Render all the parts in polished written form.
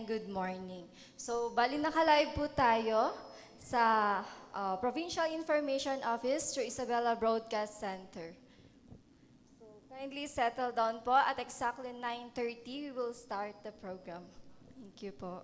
good morning. So, bali naka-live po tayo sa Provincial Information Office through Isabela Broadcast Center. So, kindly settle down po. At exactly 9:30, we will start the program. Thank you po.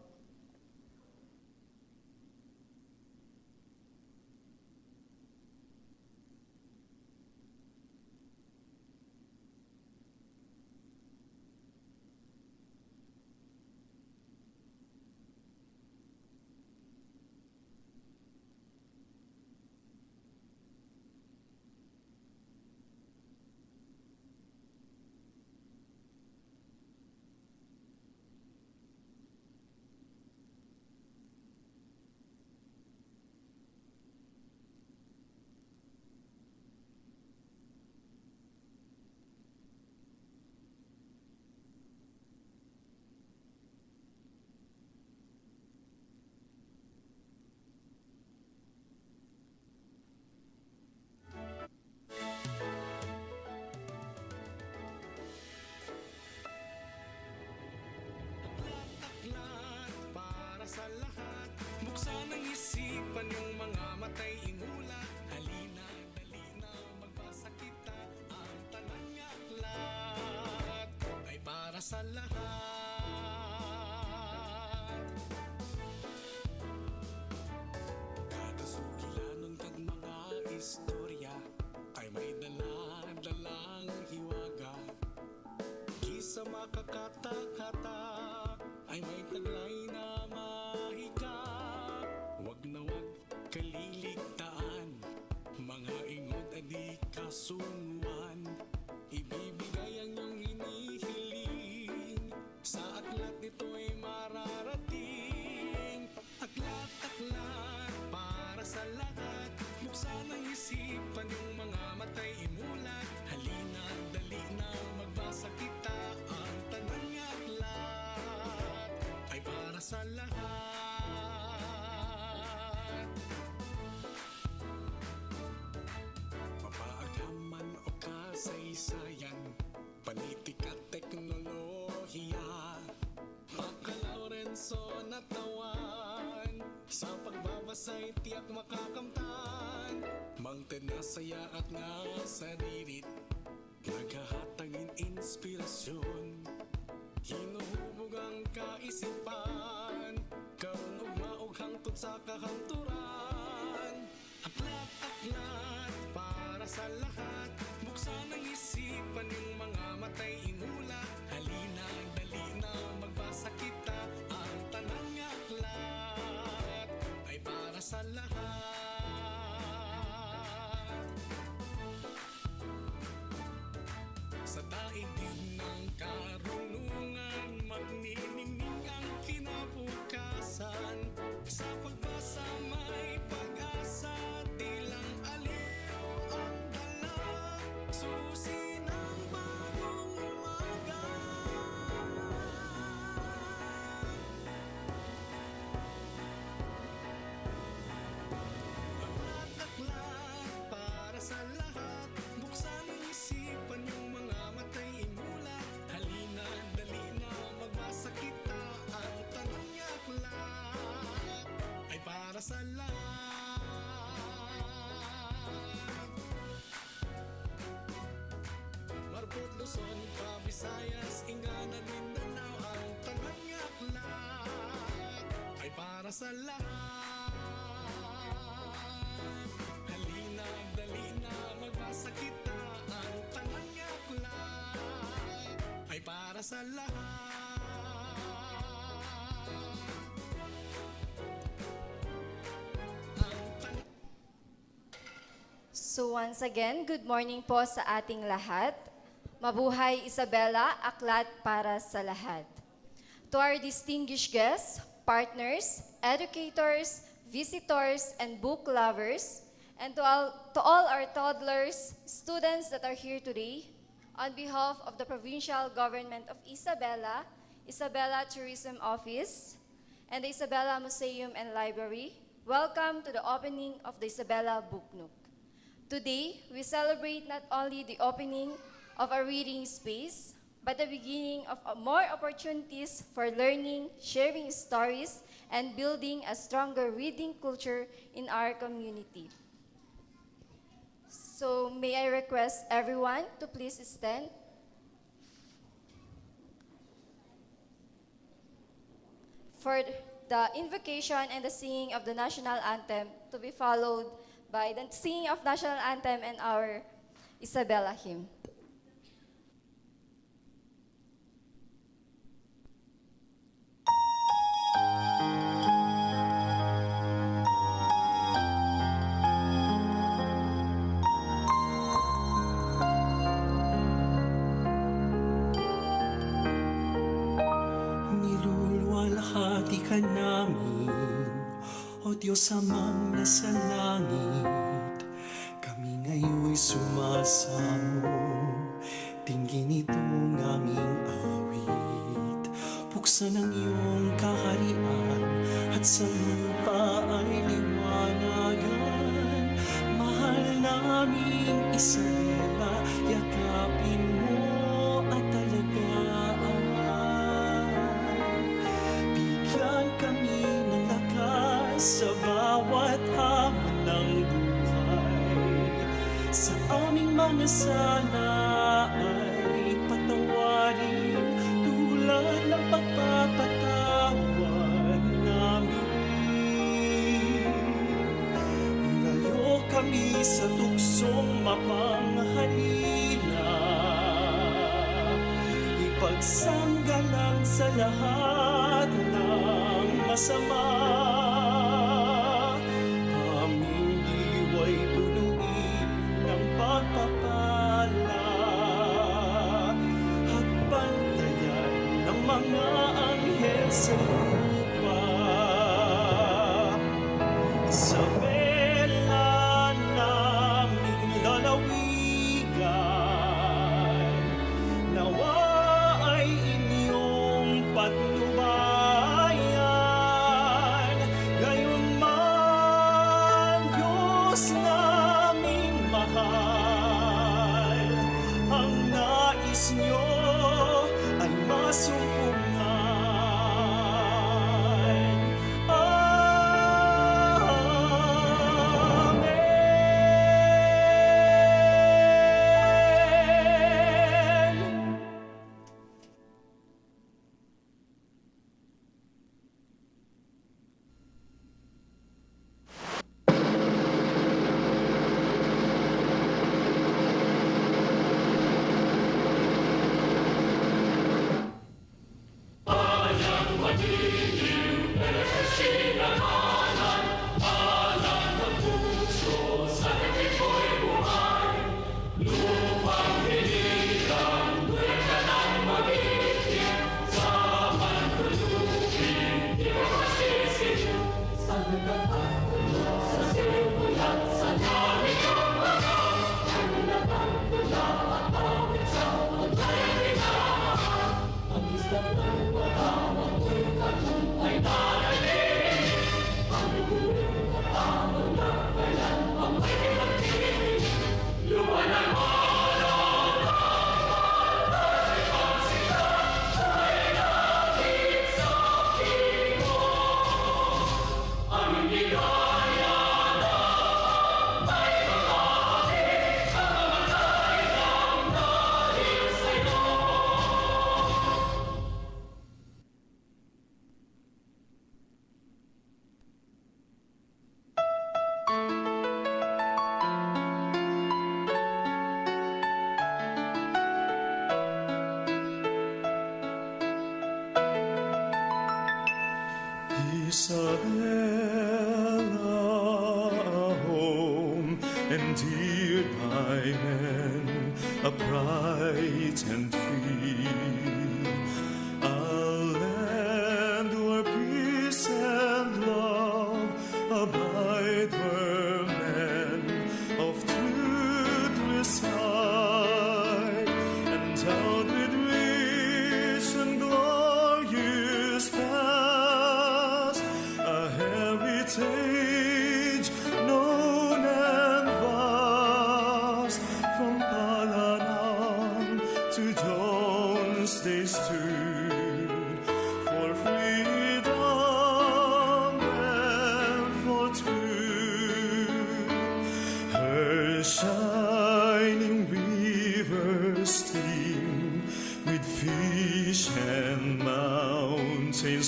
Aklat para sa lahat. Buksan ang isipan yung mga matay imulat. Halina, dali na magbasa kita. Ang tanang aklat ay para sa lahat. Kada suglanon kag mga istorya ay may dala-dalang hiwaga. Kisa makakata-kata ay may taglay na mahika. Wag na wag kaliligtaan, mga ingod adi kasunguan. Ibibigay ang iyong hinihiling, sa aklat nito'y mararating. Aklat-aklat para sa lahat. Buksan ang isipan yung mga matay imulat. Halina, dali na magbasa kita. Ang tanang aklat ay para sa lahat. Mapaagaman o kasaysayan, politika, teknolohiya, Pagka Lorenzo natawan, sa pagbabasa'y tiyak makakamtan. Mangtenasaya at nga saririt, naghahatagin inspirasyon. Hinuhubog ang kaisipan, kaunog-maog hangtod sa kahanturan. Aklat-aklat para sa lahat. Buksan ang isipan yung mga matay imulat. Halina, dali na magbasa kita. Ang tanang aklat ay para sa lahat. Sa daigdig ng karunungan, magniningning ang kinabukasan. Sa pagbasa may pag-asa, tilang aliw ang dala. Susi ng bagong umaga. Aklat-aklat para sa lahat. Buksan ang isipan yung mga matay imulat. Halina, dali na magbasa kita. Ang tanang aklat ay para sa lahat. Marbot, Luzon, Visayas, Ingana, Mindanao. Ang tanang aklat ay para sa lahat. Halina, dali na magbasa kita. Ang tanang aklat ay para sa lahat. Ang tanang So once again, good morning po sa ating lahat. Mabuhay Isabela, aklat para sa lahat. To our distinguished guests, partners, educators, visitors, and book lovers, and to all our toddlers, students that are here today, on behalf of the Provincial Government of Isabela, Isabela Tourism Office, and the Isabela Museum and Library, welcome to the opening of the Isabela Book Nook. Today, we celebrate not only the opening of a reading space, but the beginning of more opportunities for learning, sharing stories, and building a stronger reading culture in our community. So may I request everyone to please stand for the invocation and the singing of the national anthem, to be followed by the singing of national anthem and our Isabella hymn. Niluluwalhati ka namin, O Diyos Amang nasa langit. Kami ngayon'y sumasamo, tingin itong aming awit. Buksan ang iyong kaharian, at sa lupa ay liwanagan. Mahal naming Isabela, yakapin mo at alagaan. Bigyan kami ng lakas sa bawat hamon ng buhay. Sa aming mga sala ay patawarin, tulad ng pagpapatawad namin. Layo kami sa tuksong mapanghalina, ipagsanggalang sa lahat ng masama. Aming diwa'y punuin ng pagpapala, at bantayan ng mga anghel sa lupa. Isabela naming lalawigan, nawa ay inyong patnubayan. Gayunman, Diyos naming mahal, ang nais niyo ay masumpungan. Amen. Isabella, a home endeared by men, a bright and free, a land where peace and love abide, where men of truth reside, endowed with rich and glorious past, a heritage known and vast, from Palanan to John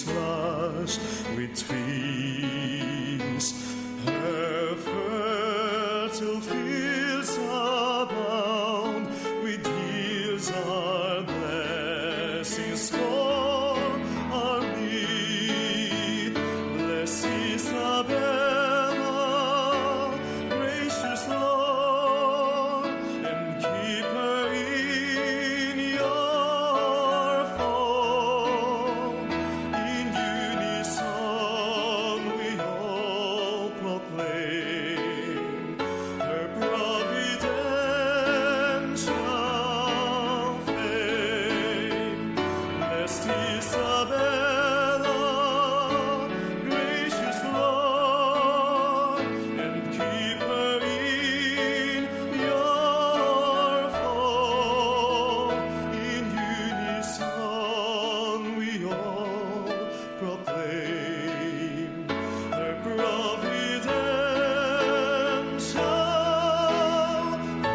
lush with trees. Her fertile fields abound with yields our blessings for our need. Bless Isabella, gracious Lord, and keep her in your fold. In unison we all proclaim her providential fame. Blessed Isabella, gracious Lord, and keep her in your fold. In unison we all proclaim her providential fame.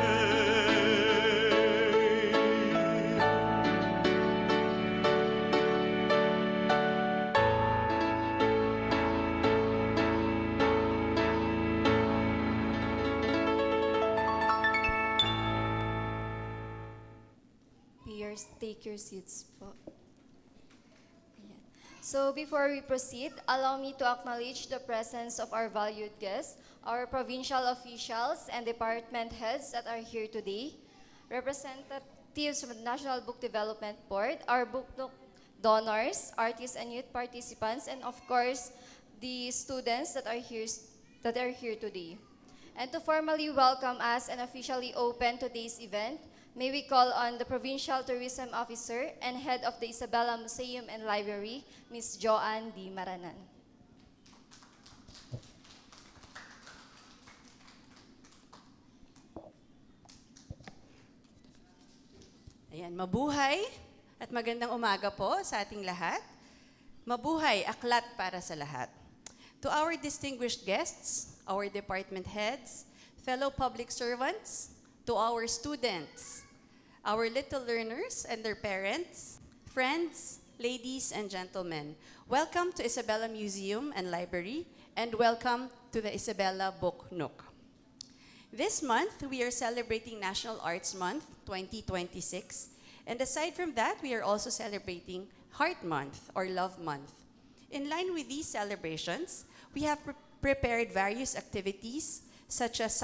Take your seats po. Ayan. So before we proceed, allow me to acknowledge the presence of our valued guests, our provincial officials and department heads that are here today, representatives from the National Book Development Board, our Book Nook donors, artists and youth participants, and of course, the students that are here today. And to formally welcome us and officially open today's event, may we call on the Provincial Tourism Officer and Head of the Isabela Museum and Library, Ms. Joanne D. Maranan. Ayan, mabuhay at magandang umaga po sa ating lahat. Mabuhay, aklat para sa lahat. To our distinguished guests, our department heads, fellow public servants, to our students, our little learners and their parents, friends, ladies and gentlemen, welcome to Isabela Museum and Library, and welcome to the Isabela Book Nook. This month, we are celebrating National Arts Month 2026, and aside from that, we are also celebrating Heart Month or Love Month. In line with these celebrations, we have prepared various activities such as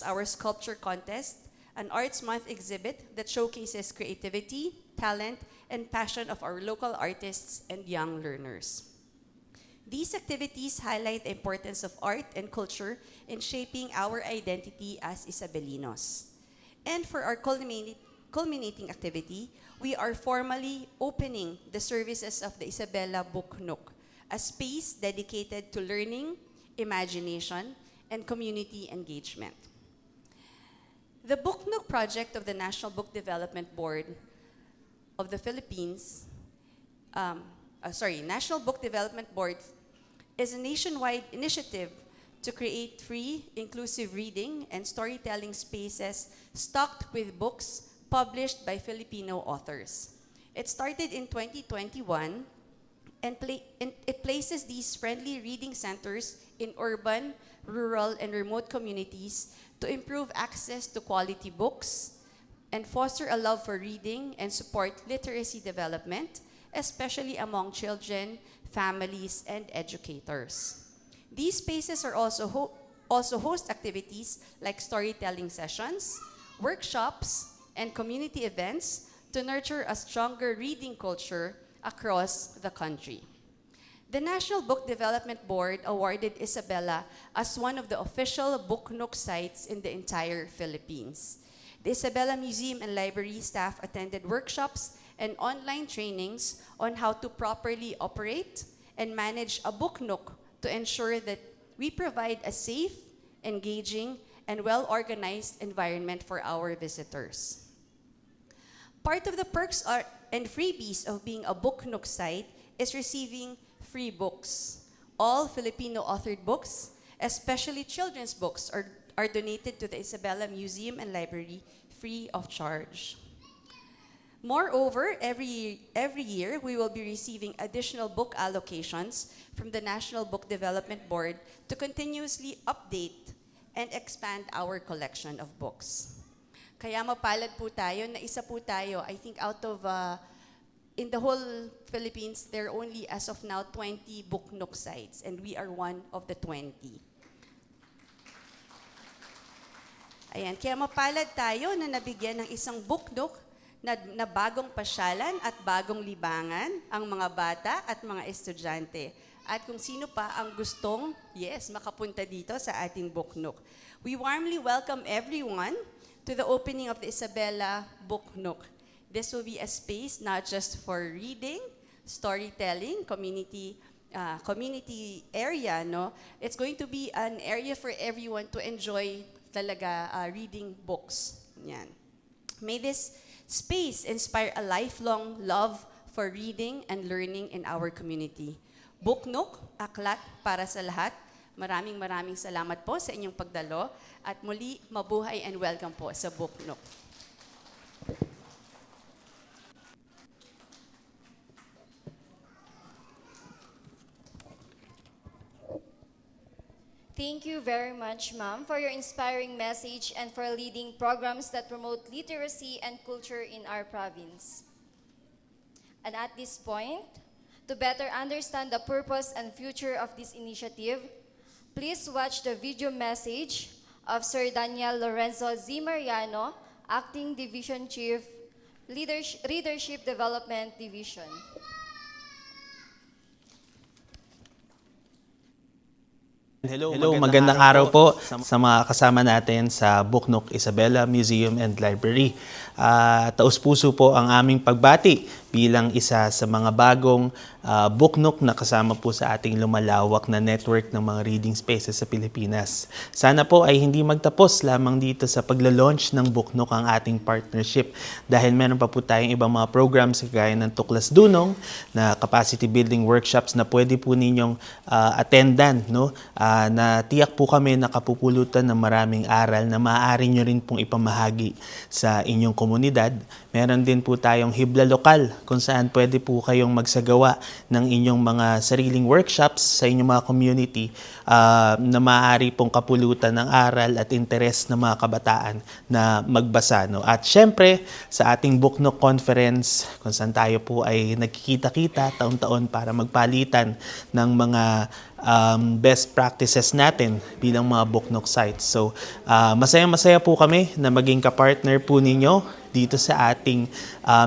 our sculpture contest, an Arts Month exhibit that showcases creativity, talent, and passion of our local artists and young learners. These activities highlight the importance of art and culture in shaping our identity as Isabelinos. And for our culminating activity, we are formally opening the services of the Isabela Book Nook, a space dedicated to learning, imagination, and community engagement. The Book Nook project of the National Book Development Board of the Philippines, National Book Development Board is a nationwide initiative to create free, inclusive reading and storytelling spaces stocked with books published by Filipino authors. It started in 2021 and it places these friendly reading centers in urban, rural, and remote communities to improve access to quality books and foster a love for reading and support literacy development, especially among children, families, and educators. These spaces are also host activities like storytelling sessions, workshops, and community events to nurture a stronger reading culture across the country. The National Book Development Board awarded Isabela as one of the official Book Nook sites in the entire Philippines. The Isabela Museum and Library staff attended workshops and online trainings on how to properly operate and manage a Book Nook to ensure that we provide a safe, engaging, and well-organized environment for our visitors. Part of the perks and freebies of being a Book Nook site is receiving free books. All Filipino-authored books, especially children's books, are donated to the Isabela Museum and Library free of charge. Moreover, every year, we will be receiving additional book allocations from the National Book Development Board to continuously update and expand our collection of books. Kaya mapalad po tayo na isa po tayo, I think out of, in the whole Philippines, there are only, as of now, 20 Book Nook sites, and we are one of the 20. Ayan, kaya mapalad tayo na nabigyan ng isang Book Nook na bagong pasyalan at bagong libangan ang mga bata at mga estudyante. At kung sino pa ang gustong, makapunta dito sa ating Book Nook. We warmly welcome everyone to the opening of the Isabela Book Nook. This will be a space not just for reading, storytelling, community area, no? It's going to be an area for everyone to enjoy talaga reading books. Yan. May this space inspire a lifelong love for reading and learning in our community. Book Nook, aklat para sa lahat. Maraming salamat po sa inyong pagdalo. At muli, mabuhay and welcome po sa Book Nook. Thank you very much, ma'am, for your inspiring message and for leading programs that promote literacy and culture in our province. And at this point, to better understand the purpose and future of this initiative, please watch the video message of Sir Daniel Lorenzo Z. Mariano, Acting Division Chief, Leadership Development Division. Hello, magandang araw po sa mga kasama natin sa Book Nook Isabela Museum and Library. Taus-puso po ang aming pagbati bilang isa sa mga bagong Book Nook na kasama po sa ating lumalawak na network ng mga reading spaces sa Pilipinas. Sana po ay hindi magtapos lamang dito sa pagla-launch ng Book Nook ang ating partnership dahil meron pa po tayong ibang mga programs gaya ng Tuklas Dunong na capacity building workshops na pwede po ninyong attendan, no? Na tiyak po kami nakapupulutan ng maraming aral na maaari nyo rin pong ipamahagi sa inyong komunidad. Meron din po tayong hibla lokal kung saan pwede po kayong magsagawa ng inyong mga sariling workshops sa inyong mga community na maaari pong kapulutan ng aral at interes ng mga kabataan na magbasa. No? At syempre, sa ating Book Nook Conference, kung saan tayo po ay nagkikita-kita taon-taon para magpalitan ng mga best practices natin bilang mga Book Nook sites. So, masaya-masaya po kami na maging kapartner po ninyo dito sa ating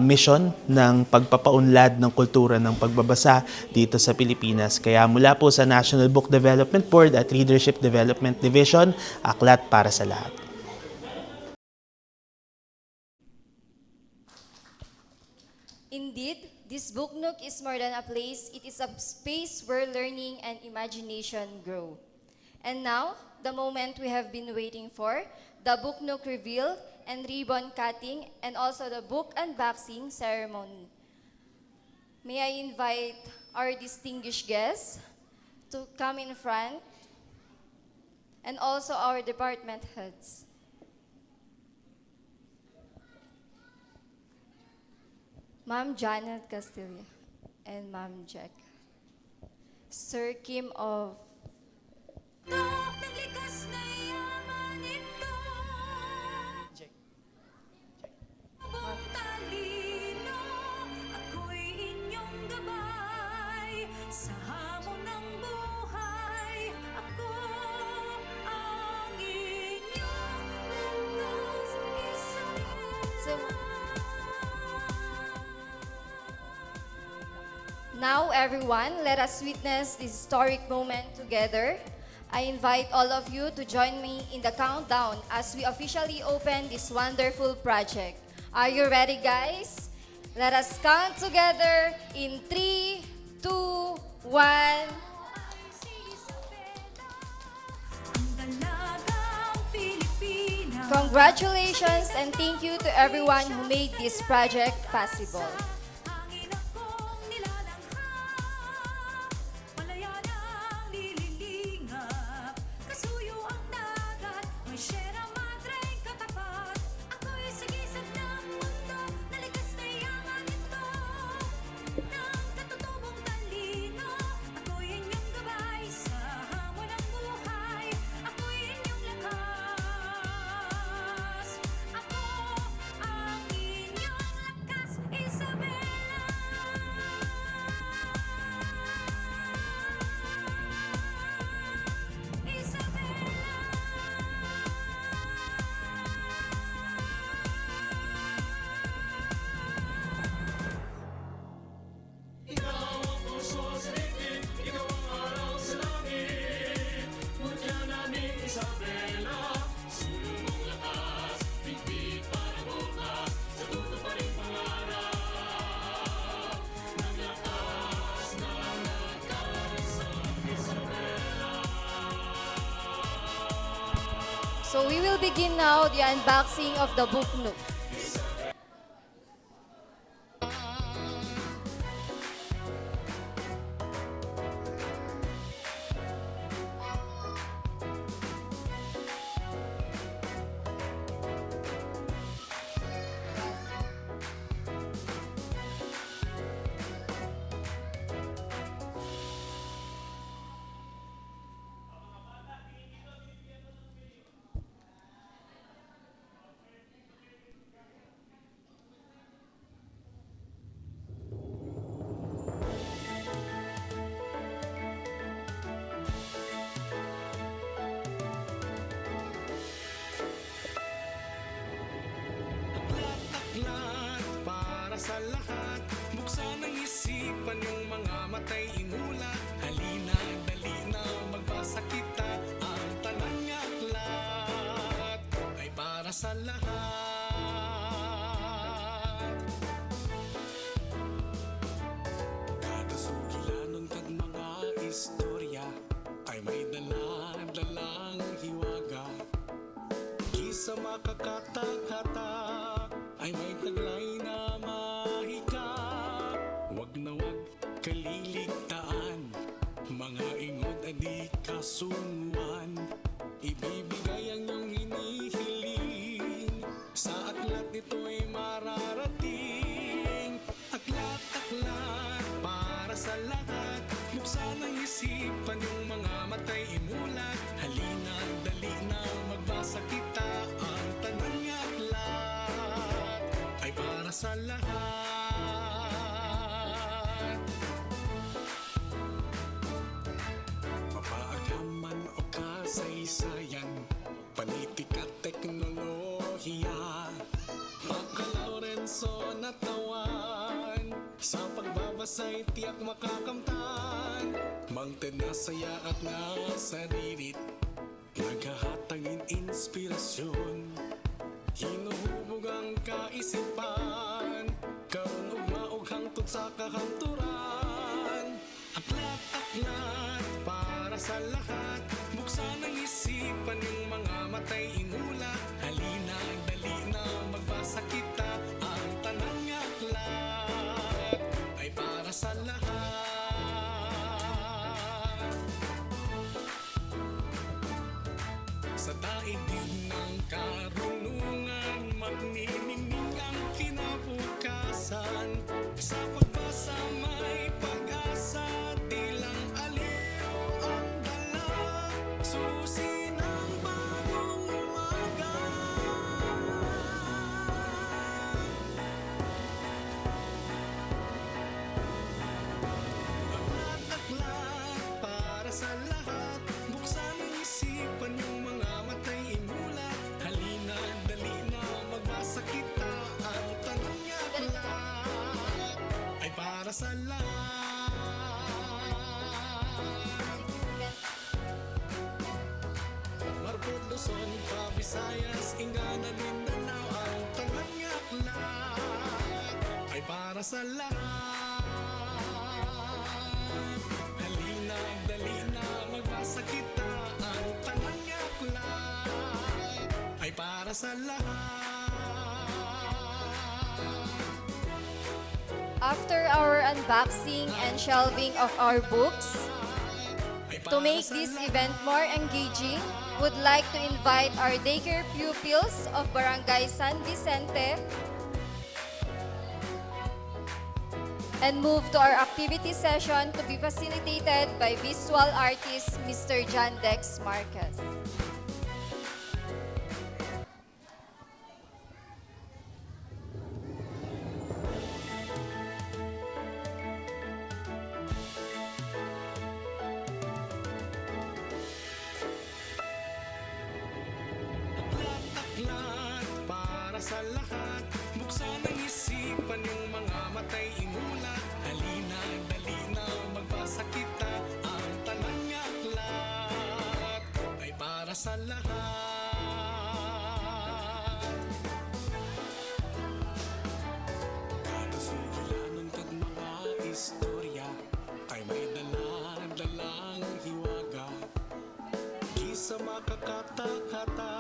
mission ng pagpapaunlad ng kultura ng pagbabasa dito sa Pilipinas. Kaya mula po sa National Book Development Board at Leadership Development Division, aklat para sa lahat. Indeed, this Book Nook is more than a place. It is a space where learning and imagination grow. And now, the moment we have been waiting for, the Book Nook reveal and ribbon cutting, and also the book unboxing ceremony. May I invite our distinguished guests to come in front, and also our department heads. Ma'am Janet Castillo and Ma'am Jack. Sir Kim of Now, everyone, let us witness this historic moment together. I invite all of you to join me in the countdown as we officially open this wonderful project. Are you ready, guys? Let us count together in 3, 2, 1. Congratulations and thank you to everyone who made this project possible. So we will begin now the unboxing of the Book Nook. Aklat para sa lahat. Buksan ang isipan, yung mga matay imulat. Halina, dali na, magbasa kita. Ang tanang aklat ay para sa lahat. Kada sugilanon kag mga istorya ay may dala-dalang hiwaga. Sa makakata-kata ay may taglay na mahika. Wag na wag kaliligtaan, mga ingod adi kasunguan. Ibibigay ang iyong hinihiling, sa aklat nito'y mararating. Aklat-aklat para sa lahat, buksan ang isipan, yung mga matay imulat. Halina, dali na, magbasa kita. Ang tanang aklat ay para sa lahat. Mapaagaman o kasaysayan, politika, teknolohiya, pagka-Lorenzo natawan, sa pagbabasa'y tiyak makakamtan. Mangtenasaya at nasaririt, naghahatagin inspirasyon, hinuhubog ang kaisipan, karon ugma og hangtod sa kahanturan. Aklat-aklat para sa lahat, buksan ang isipan, yung mga matay imulat. Halina, dali na, magbasa kita. Ang tanang aklat ay para sa lahat. Sa daigdig ng karunungan, magniningning ang kinabukasan. Sa pagbasa may pag-asa, tilang aliw ang dala, susi ng bagong umaga. Aklat-aklat para sa lahat, buksan ang isipan, yung mga matay imulat. Halina, dali na, magbasa kita. Ang tanang aklat ay para sa lahat. Marbot, Luzon, Visayas, Ingana, Mindanao. Ang tanang aklat ay para sa lahat. Halina, dali na, magbasa kita. Ang tanang aklat ay para sa lahat. After our unboxing and shelving of our books, to make this event more engaging, would like to invite our daycare pupils of Barangay San Vicente and move to our activity session to be facilitated by visual artist Mr. John Dex Marquez. Aklat-aklat para sa lahat, buksan ang isipan, yung mga matay imulat. Halina, dali na, magbasa kita. Ang tanang aklat ay para sa lahat. Kada sugilanon kag mga istorya ay may dala-dalang hiwaga. Di sa makakata-kata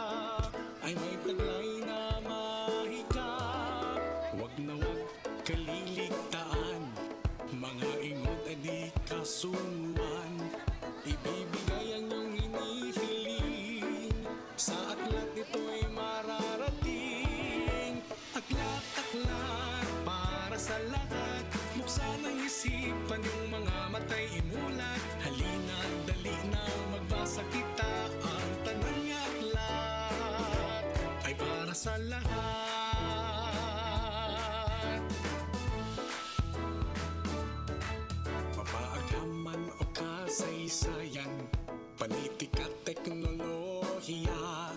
kasaysayan, politika, teknolohiya.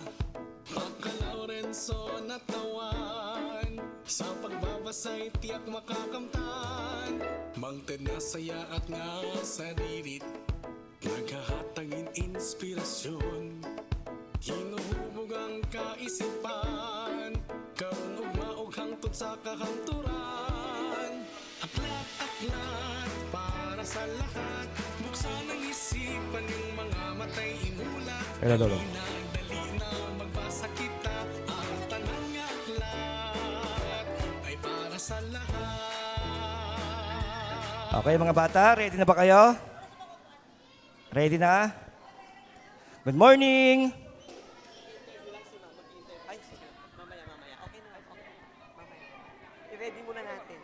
Pagka Lorenzo natawan, sa pagbabasa'y tiyak makakamtan. Mangted nga saya at nga saririt, naghahatagin inspirasyon. Hinuhubog ang kaisipan, karong ugmaog hangtod sa kakanturan. Aklat-aklat para sa lahat, buksan ang isipan yung mga matay imulat. Dali na magbasa kita, ang tanang nga aklat ay para sa lahat. Okay mga bata, ready na ba kayo? Ready na? Good morning! I-ready muna natin.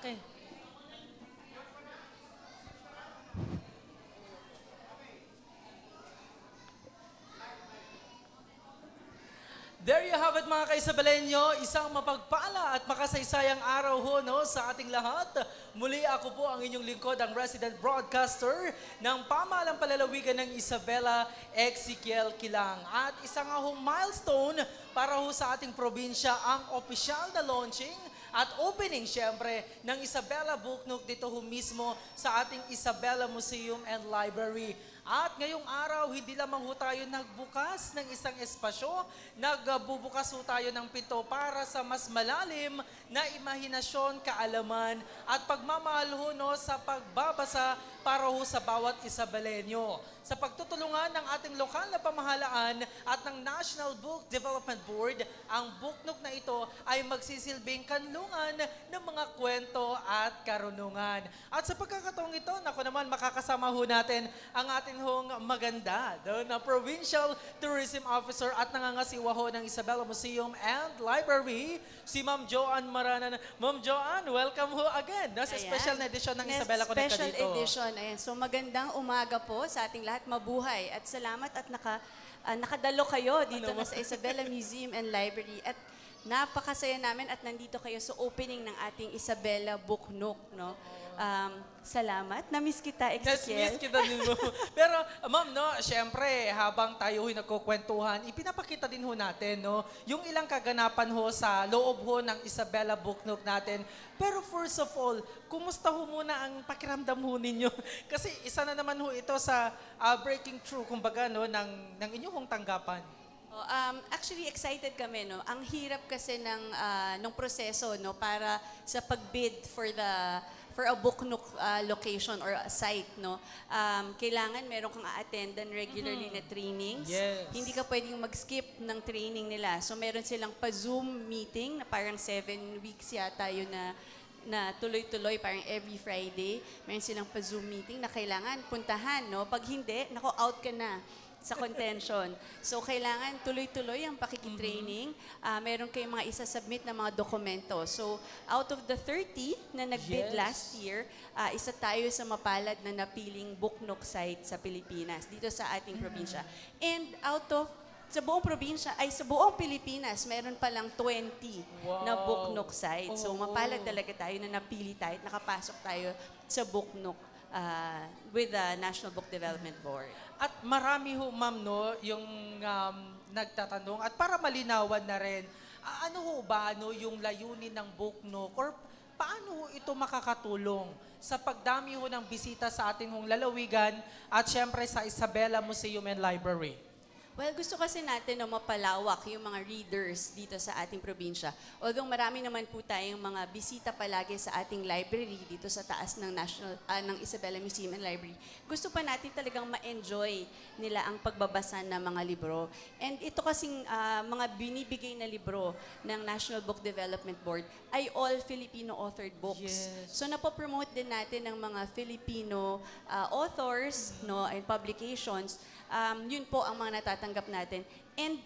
Okay. There you have it mga kaisabaleño, isang mapagpala at makasaysayang araw ho no, sa ating lahat. Muli ako po ang inyong lingkod, ang resident broadcaster ng pamahalang palalawigan ng Isabela, Ezekiel Kilang. At isang hong milestone para ho sa ating probinsya ang opisyal na launching at opening syempre ng Isabela Book Nook dito ho mismo sa ating Isabela Museum and Library. At ngayong araw, hindi lamang ho tayo nagbukas ng isang espasyo, nagbubukas ho tayo ng pinto para sa mas malalim na imahinasyon, kaalaman at pagmamahal ho no, sa pagbabasa para ho sa bawat Isabaleño. Sa pagtutulungan ng ating lokal na pamahalaan at ng National Book Development Board, ang Book Nook na ito ay magsisilbing kanlungan ng mga kwento at karunungan. At sa pagkakataong ito, naku naman, makakasama ho natin ang ating hong maganda na Provincial Tourism Officer at nangangasiwa ho ng Isabela Museum and Library, si Ma'am Joanne Maranan. Ma'am Joanne, welcome ho again sa Ayan. special na edition ng Yes, Isabela Connect special dito. edition. Ayan. So magandang umaga po sa ating lahat. Mabuhay. At salamat at nakadalo kayo dito na sa Isabela Museum and Library. At napakasaya namin at nandito kayo sa opening ng ating Isabela Book Nook. No? Salamat. Na-miss kita, Ezekiel. Miss kita din mo. Pero ma'am, no, syempre, habang tayo ho'y nagkukwentuhan, ipinapakita din ho natin, no, yung ilang kaganapan ho sa loob ho ng Isabela Book Nook natin. Pero first of all, kumusta ho muna ang pakiramdam ho ninyo? Kasi isa na naman ho ito sa breaking through, kumbaga, no, ng inyong hong tanggapan. Oh, actually excited kami no. Ang hirap kasi ng proseso no para sa pagbid for a book nook location or a site no. Kailangan meron kang a-attendan regularly na trainings. Yes. Hindi ka pwedeng mag-skip ng training nila. So meron silang pa-Zoom meeting na parang 7 weeks yata yun na tuloy-tuloy, parang every Friday. Meron silang pa-Zoom meeting na kailangan puntahan, no? Pag hindi, nako, out ka na sa contention. So, kailangan tuloy-tuloy ang pakikitraining. Meron kayong mga isa-submit na mga dokumento. So, out of the 30 na nag-bid Yes. last year, isa tayo sa mapalad na napiling Book Nook site sa Pilipinas, dito sa ating probinsya. And out of sa buong probinsya, ay sa buong Pilipinas, meron palang 20 na Book Nook site. So, mapalad talaga tayo na napili tayo at nakapasok tayo sa Book Nook with the National Book Development Board. At marami ho, ma'am, no, yung nagtatanong. At para malinawan na rin, ano ho ba yung layunin ng Book Nook? Or paano ho ito makakatulong sa pagdami ho ng bisita sa ating hong lalawigan at syempre sa Isabela Museum and Library? Well, gusto kasi natin na mapalawak yung mga readers dito sa ating probinsya. Although marami naman po tayong mga bisita palagi sa ating library dito sa taas ng ng Isabela Museum and Library. Gusto pa natin talagang ma-enjoy nila ang pagbabasa ng mga libro. And ito kasing mga binibigay na libro ng National Book Development Board ay all Filipino-authored books. Yes. So napopromote din natin ng mga Filipino authors no, and publications. Yun po ang mga natatanggap natin. And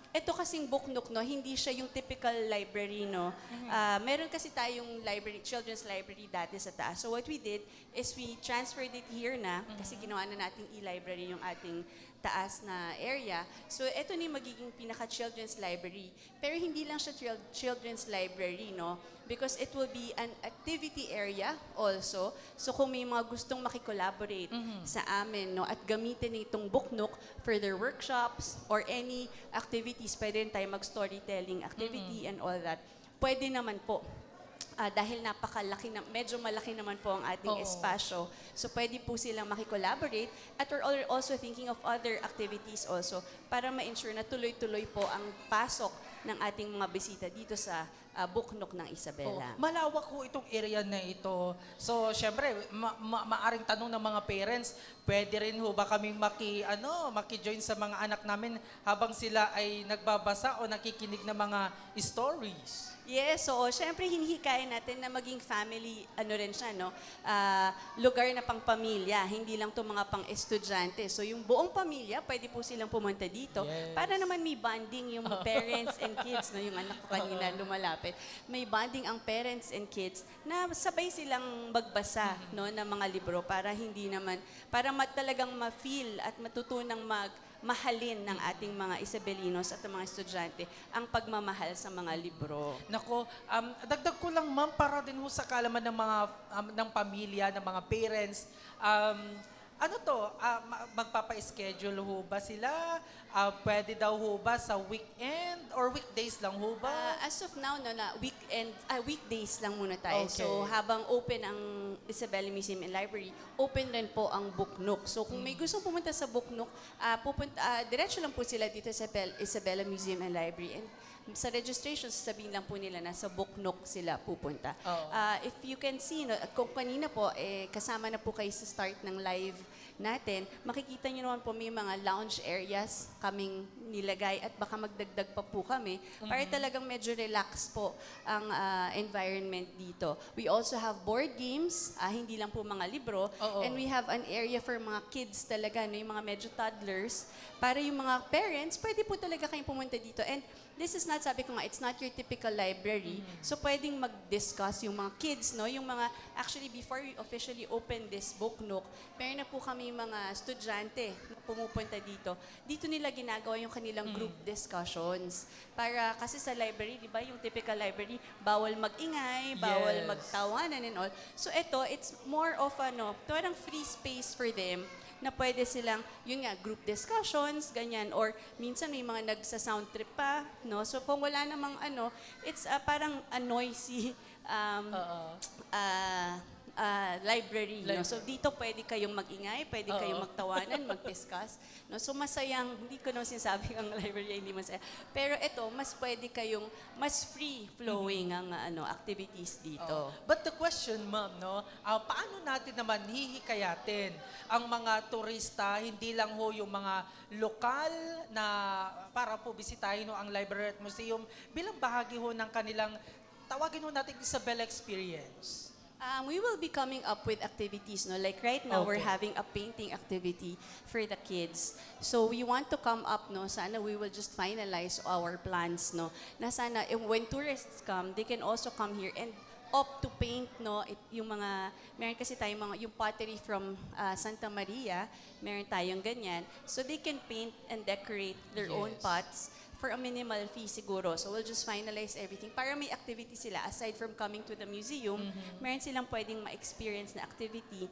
ito kasing book nook, no, hindi siya yung typical library, no. Meron kasi tayong library, children's library dati sa taas. So what we did is we transferred it here na, kasi ginawa na nating e-library yung ating taas na area. So ito na yung magiging pinaka-children's library. Pero hindi lang siya children's library, no? Because it will be an activity area also. So kung may mga gustong makikollaborate sa amin, no, at gamitin itong book nook for their workshops or any activities, pwede rin tayo mag-storytelling activity and all that. Pwede naman po. Dahil napakalaki na, medyo malaki naman po ang ating espasyo. So pwede po silang makikollaborate at we're also thinking of other activities also para ma-ensure na tuloy-tuloy po ang pasok ng ating mga bisita dito sa book nook ng Isabela. Malawak ho itong area na ito. So, syempre, maaring tanong ng mga parents, pwede rin ho ba kaming maki-join sa mga anak namin habang sila ay nagbabasa o nakikinig ng mga stories? Yes, so syempre hinihikayan natin na maging family, rin siya, no? Lugar na pang pamilya, hindi lang to mga pang estudyante. So yung buong pamilya, pwede po silang pumunta dito para naman may bonding yung parents and kids, no? Yung anak ko kanina lumalapit. May bonding ang parents and kids na sabay silang magbasa, no, ng mga libro para hindi naman, para talagang ma-feel at matutunang mahalin ng ating mga Isabelinos at mga estudyante ang pagmamahal sa mga libro. Nako, dagdag ko lang ma'am para din ho sa kaalaman ng mga ng pamilya, ng mga parents. Magpapa-schedule ho ba sila? Pwede daw ho ba sa weekend or weekdays lang ho ba? As of now, no, na weekdays lang muna tayo. Okay. So habang open ang Isabela Museum and Library, open rin po ang book nook. So kung may gustong pumunta sa book nook, diretso lang po sila dito sa Isabela Museum and Library. And sa registration, sabihin lang po nila na sa book nook sila pupunta. If you can see, no, kung kanina po, kasama na po kayo sa start ng live natin, makikita nyo naman po may mga lounge areas kaming nilagay at baka magdagdag pa po kami para talagang medyo relax po ang environment dito. We also have board games, hindi lang po mga libro, and we have an area for mga kids talaga, no, yung mga medyo toddlers, para yung mga parents, pwede po talaga kayong pumunta dito. And this is not, sabi ko nga, it's not your typical library. So pwedeng mag-discuss yung mga kids, no? Yung mga, actually before we officially open this book nook, meron na po kami mga estudyante na pumupunta dito. Dito nila ginagawa yung kanilang group discussions. Para, kasi sa library, di ba, yung typical library, bawal mag-ingay, bawal magtawanan and all. So ito, it's more of parang free space for them na pwede silang, yun nga, group discussions, ganyan, or minsan may mga nagsa-sound trip pa, no? So kung wala namang it's parang a noisy library, no? So dito pwede kayong mag-ingay, pwede kayong magtawanan, mag-discuss, no? So masayang, hindi ko naman sinasabing ang library ay hindi masaya, pero ito, mas pwede kayong, mas free-flowing ang activities dito. But the question, ma'am, no, paano natin naman hihikayatin ang mga turista, hindi lang ho yung mga lokal na para po bisitahin ho ang library at museum bilang bahagi ho ng kanilang, tawagin ho natin Isabela experience? We will be coming up with activities, no? Like right now, we're Okay. having a painting activity for the kids. So we want to come up, no? Sana we will just finalize our plans, no? Na sana, when tourists come, they can also come here and opt to paint, no? Yung mga, meron kasi tayong mga, yung pottery from Santa Maria, meron tayong ganyan. So they can paint and decorate their own pots for a minimal fee siguro. So we'll just finalize everything para may activity sila. Aside from coming to the museum, meron silang pwedeng ma-experience na activity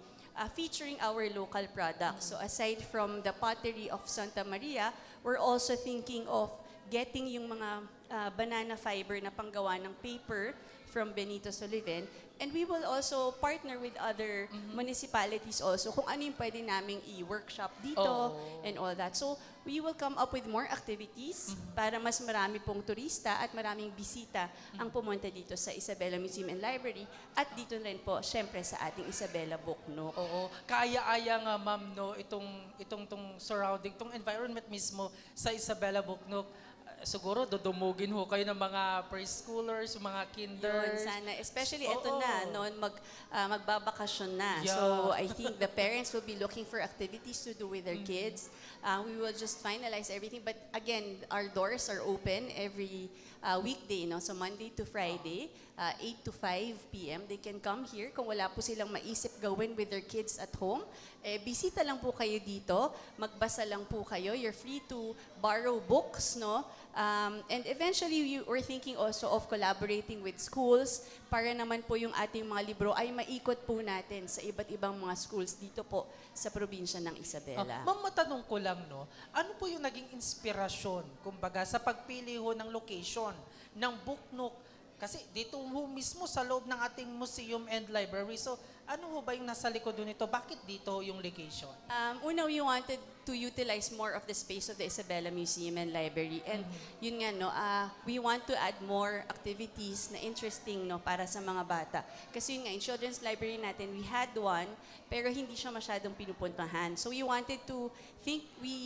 featuring our local products. So aside from the pottery of Santa Maria, we're also thinking of getting yung mga banana fiber na panggawa ng paper from Benito Soliven. And we will also partner with other municipalities also kung ano yung pwede naming i-workshop dito and all that. So we will come up with more activities para mas marami pong turista at maraming bisita ang pumunta dito sa Isabela Museum and Library at dito rin po, syempre sa ating Isabela Book Nook. Oo, kaaya-aya nga ma'am, no, itong surrounding, itong environment mismo sa Isabela Book Nook. siguro dudumugin ho kayo ng mga preschoolers, mga Yun, kinders. sana. Especially ito Oo. na, noon magbabakasyon na. Yeah. So I think the parents will be looking for activities to do with their kids. We will just finalize everything. But again, our doors are open every weekday, no? So Monday to Friday, 8 to 5 p.m. They can come here kung wala po silang maisip gawin with their kids at home. Bisita lang po kayo dito, magbasa lang po kayo. You're free to borrow books, no? And eventually, we're thinking also of collaborating with schools para naman po yung ating mga libro ay maikot po natin sa iba't ibang mga schools dito po sa probinsya ng Isabela. Ma'am, matanong ko lang, no? Ano po yung naging inspirasyon, kumbaga, sa pagpili ho ng location ng Book Nook? Kasi dito ho mismo sa loob ng ating museum and library. So, ano ho ba yung nasa likod nito? Bakit dito yung location? Una, we wanted to utilize more of the space of the Isabela Museum and Library. And yun nga, no, we want to add more activities na interesting, no, para sa mga bata. Kasi yun nga, in Children's Library natin, we had one, pero hindi siya masyadong pinupuntahan. So we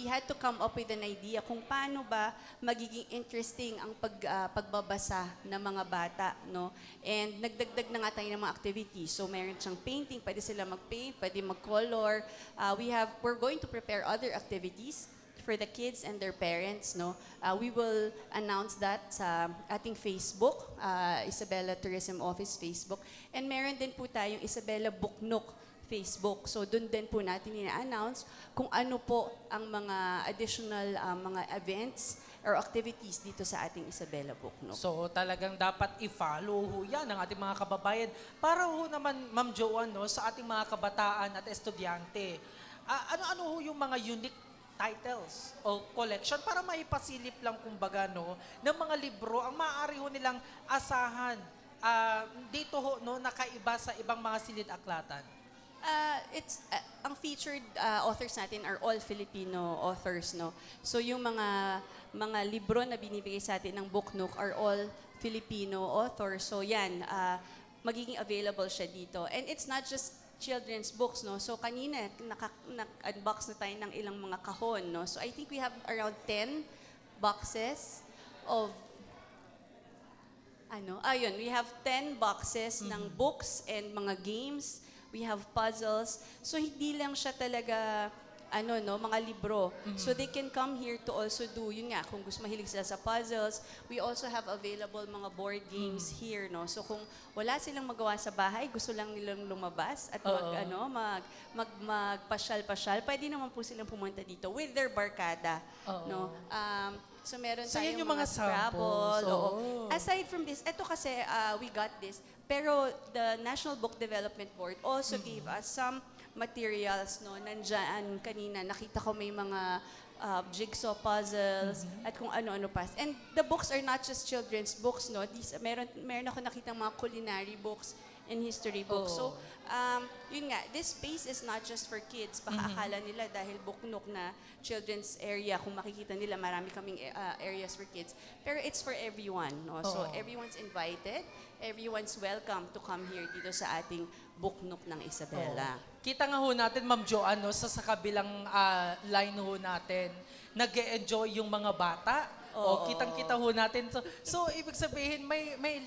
had to come up with an idea kung paano ba magiging interesting ang pagbabasa ng mga bata, no? And nagdagdag na nga tayo ng mga activities. So meron siyang painting, pwede sila mag-paint, pwede mag-color. We're going to prepare other activities for the kids and their parents, no? We will announce that sa ating Facebook, Isabela Tourism Office Facebook. And meron din po tayong Isabela Book Nook Facebook. So doon din po natin ina-announce kung ano po ang mga additional mga events or activities dito sa ating Isabela Book Nook. So, talagang dapat i-follow ho yan ng ating mga kababayan. Para ho naman, Ma'am Joanne, no, sa ating mga kabataan at estudyante, ano-ano ho yung mga unique titles o collection para maipasilip lang kumbaga, no, ng mga libro ang maaari ho nilang asahan dito ho, no, nakaiba sa ibang mga silid-aklatan? Ang featured authors natin are all Filipino authors, no? So yung mga libro na binibigay sa atin ng Book Nook are all Filipino authors. So yan, magiging available siya dito. And it's not just children's books, no? So kanina, naka-unbox na tayo ng ilang mga kahon, no? So I think we have around 10 boxes of we have 10 boxes ng books and mga games. We have puzzles. So hindi lang siya talaga mga libro. So they can come here to also do, yun nga, kung gusto mahilig sila sa puzzles, we also have available mga board games here, no? So kung wala silang magawa sa bahay, gusto lang nilang lumabas at magpasyal-pasyal, pwede naman po silang pumunta dito with their barkada, no? So meron So, tayong yan yung mga Scrabble. samples, oo. Aside from this, eto kasi we got this, pero the National Book Development Board also gave us some materials, no, nandyan kanina. Nakita ko may mga jigsaw puzzles at kung ano-ano pa. And the books are not just children's books, no. Meron ako nakitang mga culinary books and history books. So, yun nga, this space is not just for kids. Baka akala nila dahil Book Nook na children's area, kung makikita nila marami kaming areas for kids. Pero it's for everyone, no. So, everyone's invited. Everyone's welcome to come here dito sa ating Book Nook ng Isabela. Kita nga ho natin, Ma'am Joanne, no, sa kabilang line ho natin, nag-e-enjoy yung mga bata. Kitang-kita ho natin. So ibig sabihin, may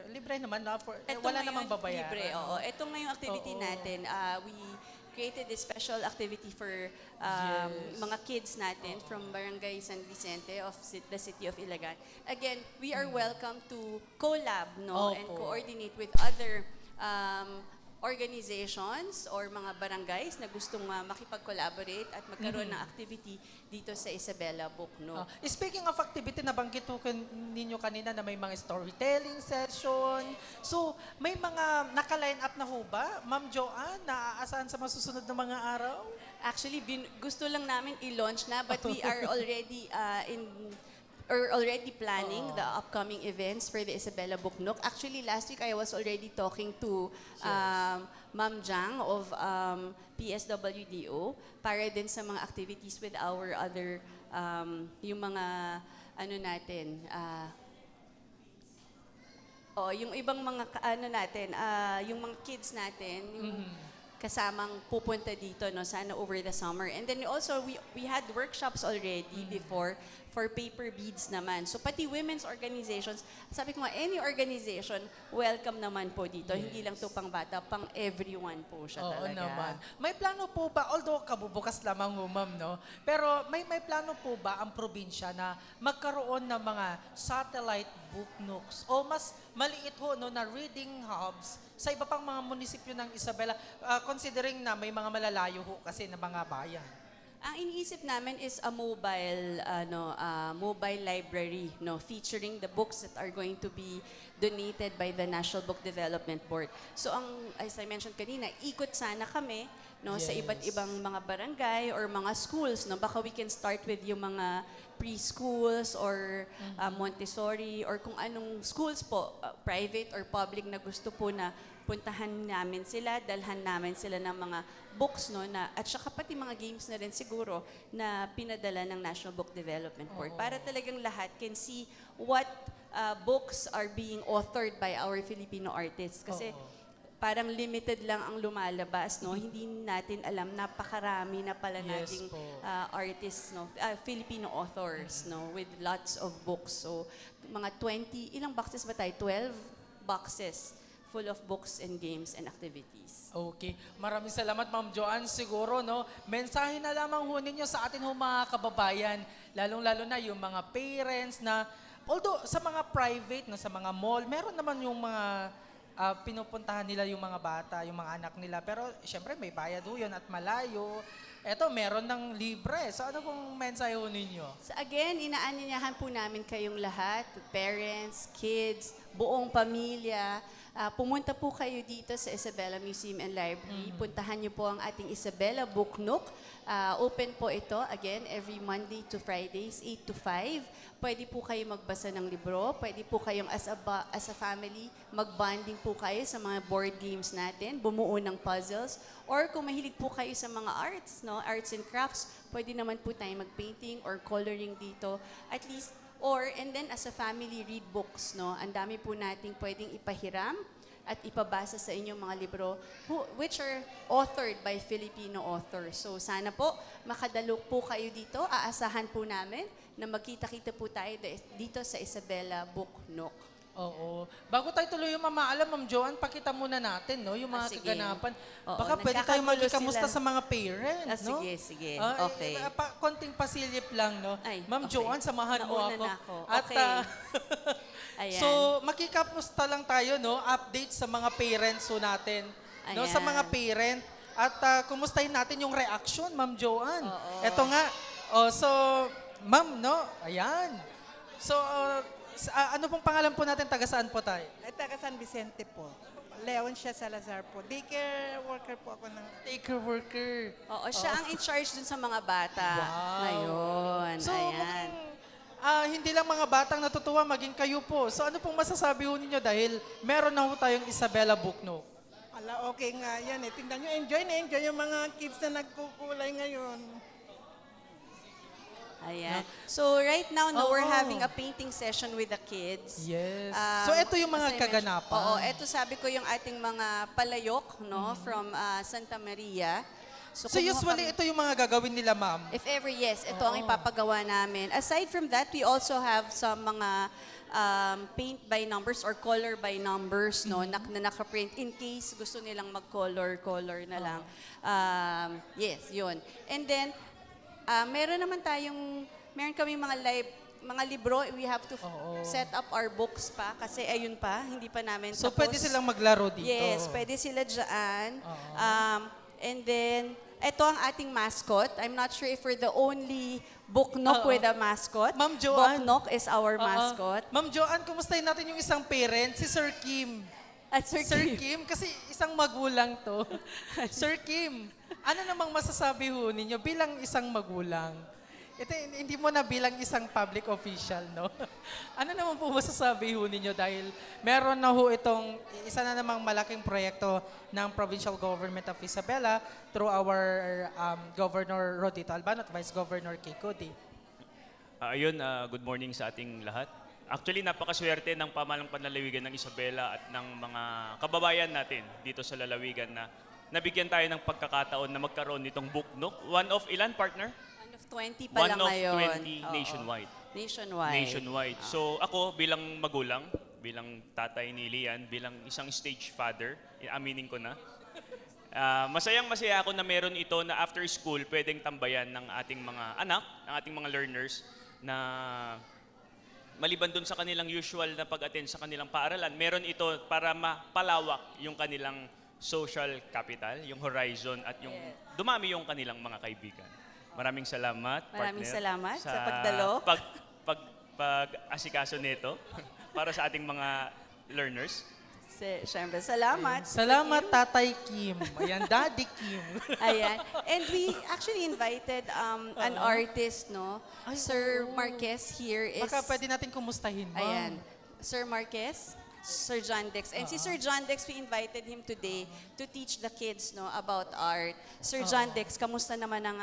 libre naman, no? Wala namang babayaran. Libre, oo. Ito nga yung activity natin. We created this special activity for mga kids natin from Barangay San Vicente of the city of Ilagan. Again, we are welcome to collab, no, and coordinate with other organizations or mga barangays na gustong makipag-collaborate at magkaroon ng activity dito sa Isabela Book Nook. Speaking of activity, nabanggit ho ninyo kanina na may mga storytelling session. So, may mga naka-line up na ho ba, Ma'am Joanne, na aasahan sa masusunod na mga araw? Actually, gusto lang namin i-launch na, but we are already planning the upcoming events for the Isabela Book Nook. Actually, last week I was already talking to Ma'am Jang of PSWDO para din sa mga activities with our other, yung mga, yung ibang mga, yung mga kids natin, yung kasamang pupunta dito, no, sana over the summer. And then also, we had workshops already before for paper beads naman. So pati women's organizations, sabi ko nga, any organization, welcome naman po dito. Hindi lang to pang bata, pang everyone po siya Oo talaga. naman. May plano po ba, although kabubukas lamang ho, ma'am, no? Pero may plano po ba ang probinsya na magkaroon ng mga satellite book nooks o mas maliit ho no, na reading hubs sa iba pang mga munisipyo ng Isabela, considering na may mga malalayo ho kasi na mga bayan? Ang iniisip namin is a mobile library, no, featuring the books that are going to be donated by the National Book Development Board. So as I mentioned kanina, ikot sana kami, no, sa iba't ibang mga barangay or mga schools, no. Baka we can start with yung mga preschools or Montessori or kung anong schools po, private or public na gusto po na puntahan namin sila, dalhan namin sila ng mga books, no, na, at saka pati mga games na rin siguro na pinadala ng National Book Development Board para talagang lahat can see what books are being authored by our Filipino artists. Kasi parang limited lang ang lumalabas, no? Hindi natin alam, napakarami na pala Yes nating po. artists, no? Filipino authors, no? With lots of books. So, mga 20, ilang boxes ba tayo? 12 boxes full of books and games and activities. Okay. Maraming salamat, Ma'am Joanne. Siguro, no, mensahe na lamang ho ninyo sa atin ho mga kababayan, lalong-lalo na yung mga parents na, although sa mga private, no, sa mga mall, meron naman yung mga pinupuntahan nila yung mga bata, yung mga anak nila. Pero, syempre, may bayad ho yun at malayo. Eto, meron ng libre. So, ano pong mensahe ho ninyo? So again, inaanyayahan po namin kayong lahat, parents, kids, buong pamilya. Pumunta po kayo dito sa Isabela Museum and Library. Puntahan niyo po ang ating Isabela Book Nook. Open po ito, again, every Monday to Fridays, 8 to 5. Pwede po kayo magbasa ng libro. Pwede po kayong as a family, magbonding po kayo sa mga board games natin, bumuo ng puzzles. Or kung mahilig po kayo sa mga arts, no, arts and crafts, pwede naman po tayo mag-painting or coloring dito. At least, and then as a family, read books, no? Ang dami po nating pwedeng ipahiram at ipabasa sa inyong mga libro which are authored by Filipino authors. So sana po makadalo po kayo dito. Aasahan po namin na magkita-kita po tayo dito sa Isabela Book Nook. Oo. Bago tayo tuloy yung mamaalam, Ma'am Joanne, pakita muna natin, no, yung mga Sige. kaganapan. Oo, Baka pwede tayo nagkakagulo magkamusta sila. sa mga parents, no? Sige. Ah, Okay. Konting pasilip lang, no? Ay, Ma'am okay. Joanne, samahan mo Nauna ako. na ako. At, Okay. Ayan. so, makikamusta lang tayo, no? Update sa mga parents ho natin. No? Sa Ayan. mga parent. At kumustahin natin yung reaction, Ma'am Joanne. Oo. Eto nga. So, Ma'am, no? Ayan. So, ano pong pangalan po natin? Taga saan po tayo? Ay, taga San Vicente po. Leoncia Salazar po. Daycare worker po ako ng... Taker worker. Oo, siya ang in charge dun sa mga bata. Wow. Ngayon, So, ayan. mukhang, hindi lang mga batang natutuwa, maging kayo po. So, ano pong masasabi ho ninyo dahil meron na ho tayong Isabela Book Nook? Ala, okay nga yan eh. Tingnan nyo, enjoy na enjoy yung mga kids na nagkukulay ngayon. Ayan. So right now, no, we're Oo. having a painting session with the kids. Yes. Um, So, ito yung mga as I mentioned- kaganapan. Oo, ito sabi ko yung ating mga palayok, no, from Santa Maria. So, kumuha usually, kami- ito yung mga gagawin nila, ma'am. If ever, yes, ito ang ipapagawa namin. Aside from that, we also have some mga paint by numbers or color by numbers, no, na nakaprint in case gusto nilang mag-color na lang. Yes, yun. And then, meron kami mga libro, we have to set up our books pa kasi ayun pa, hindi pa namin So, tapos. pwede silang maglaro dito. Yes, pwede sila dyan. And then, ito ang ating mascot. I'm not sure if we're the only book nook with a mascot. Ma'am Joanne. Book nook is our Oo. mascot. Ma'am Joanne, kumustahin natin yung isang parent, si Sir Kim. At Sir Kim. Kim, kasi isang magulang to. Sir Kim, ano namang masasabi ho ninyo bilang isang magulang? Ito, hindi mo na bilang isang public official, no? Ano naman po masasabi ho ninyo dahil meron na ho itong isa na namang malaking proyekto ng Provincial Government of Isabela through our Governor Rodito Albano at Vice Governor Kay Cody. Good morning sa ating lahat. Actually, napakaswerte ng pamalang panlalawigan ng Isabela at ng mga kababayan natin dito sa lalawigan na nabigyan tayo ng pagkakataon na magkaroon nitong book nook. One of ilan, partner? One of 20 pa lang One of ngayon. 20 Oo. nationwide. Nationwide. So ako bilang magulang, bilang tatay ni Lian, bilang isang stage father, aminin ko na. Masayang-masaya ako na meron ito na after school pwedeng tambayan ng ating mga anak, ng ating mga learners na maliban dun sa kanilang usual na pag-attend sa kanilang paaralan, meron ito para mapalawak yung kanilang social capital, yung horizon at yung dumami yung kanilang mga kaibigan. Maraming salamat, Maraming partner, salamat sa pagdalo. Pag-asikaso nito para sa ating mga learners. Siyempre, salamat. Salamat, Tatay Kim. Ayan, Daddy Kim. Ayan. And we actually invited an artist, no? Sir Marquez here is... Baka pwede natin kumustahin, ma'am. Ayan. Sir Marquez, Sir John Dex. And si Sir John Dex, we invited him today to teach the kids no about art. Sir John Dex, kamusta naman ang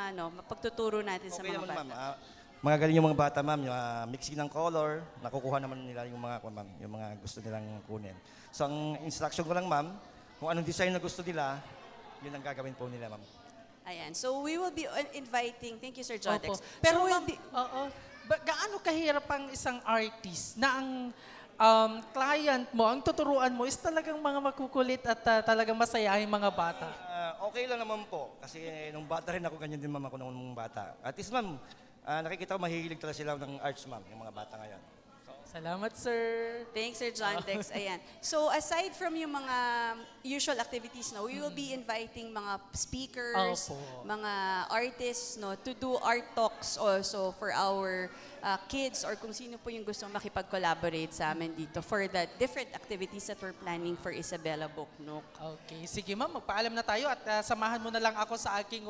pagtuturo natin sa Okay mga naman, bata? ma'am. Magaling yung mga bata, ma'am. Yung mixing ng color, nakukuha naman nila yung mga, ma'am, yung mga gusto nilang kunin. So, ang instruction ko lang, ma'am, kung anong design na gusto nila, yun ang gagawin po nila, ma'am. Ayan. So, we will be inviting, thank you, Sir John Opo. Dex. Pero we'll ma'am, gaano kahirap ang isang artist na ang client mo, ang tuturuan mo is talagang mga makukulit at talagang masayahin mga bata? Okay lang naman po. Kasi nung bata rin ako, ganyan din, ma'am, ako nung bata. At least, ma'am, nakikita ko mahihilig talaga sila ng arts, ma'am, yung mga bata ngayon. Salamat, sir. Thanks, Sir John Dex. Ayan. So, aside from yung mga usual activities, no, we will be inviting mga speakers, Opo. mga artists, no, to do art talks also for our kids or kung sino po yung gustong makipag-collaborate sa amin dito for the different activities that we're planning for Isabela Buknok. Okay. Sige, ma'am. Magpaalam na tayo at samahan mo na lang ako sa aking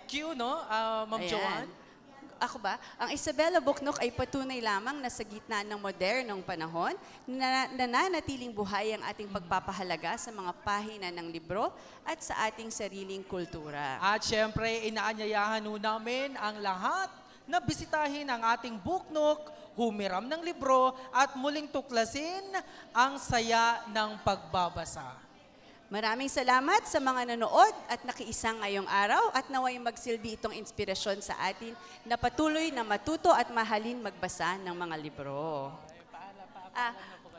queue, no? Ma'am Ayan. Joanne. Ako ba? Ang Isabela Buknok ay patunay lamang na sa gitna ng modernong panahon, nananatiling buhay ang ating pagpapahalaga sa mga pahina ng libro at sa ating sariling kultura. At syempre, inaanyayahan ho namin ang lahat na bisitahin ang ating Buknok, humiram ng libro at muling tuklasin ang saya ng pagbabasa. Maraming salamat sa mga nanood at nakiisa ngayong araw at naway magsilbi itong inspirasyon sa atin na patuloy na matuto at mahalin magbasa ng mga libro.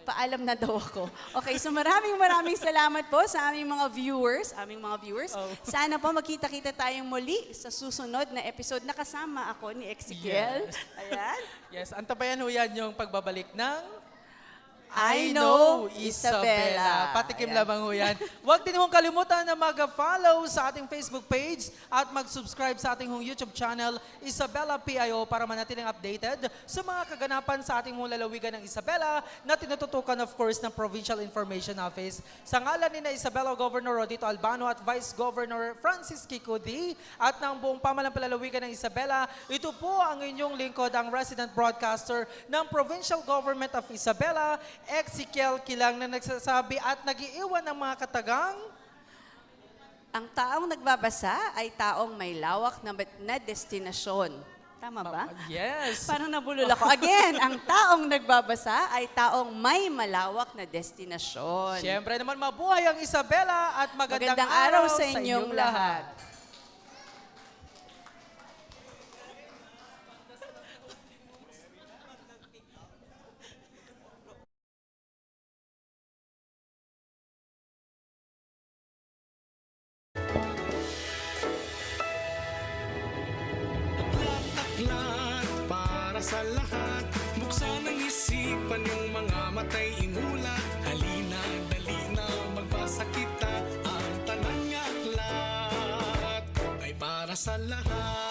Paalam na daw ako. Okay, so maraming salamat po sa aming mga viewers. Sana po magkita-kita tayong muli sa susunod na episode na kasama ako ni Ezekiel. Yes. Ayan. Yes, antabayan ho yan yung pagbabalik ng I Know Isabela. Patikim Ayan. lamang ho yan. Huwag din hong kalimutan na mag-follow sa ating Facebook page at mag-subscribe sa ating YouTube channel, Isabela PIO, para manatiling updated sa mga kaganapan sa ating mong lalawigan ng Isabela na tinututukan, of course, ng Provincial Information Office. Sa ngalan ni na Isabela Governor Rodito Albano at Vice Governor Francis Kikudi at ng buong pamalang palalawigan ng Isabela, ito po ang inyong lingkod, ang resident broadcaster ng Provincial Government of Isabela, Ezekiel Kilang, na nagsasabi at nagiiwan ng mga katagang. Ang taong nagbabasa ay taong may lawak na destinasyon. Tama ba? Yes. Parang nabulol ako. Again, ang taong nagbabasa ay taong may malawak na destinasyon. Siyempre naman, mabuhay ang Isabela at magandang araw sa inyong lahat. Aklat para sa lahat. Buksan ang isipan, yung mga matay imulat. Halina, dali na, magbasa kita. Ang tanang aklat ay para sa lahat.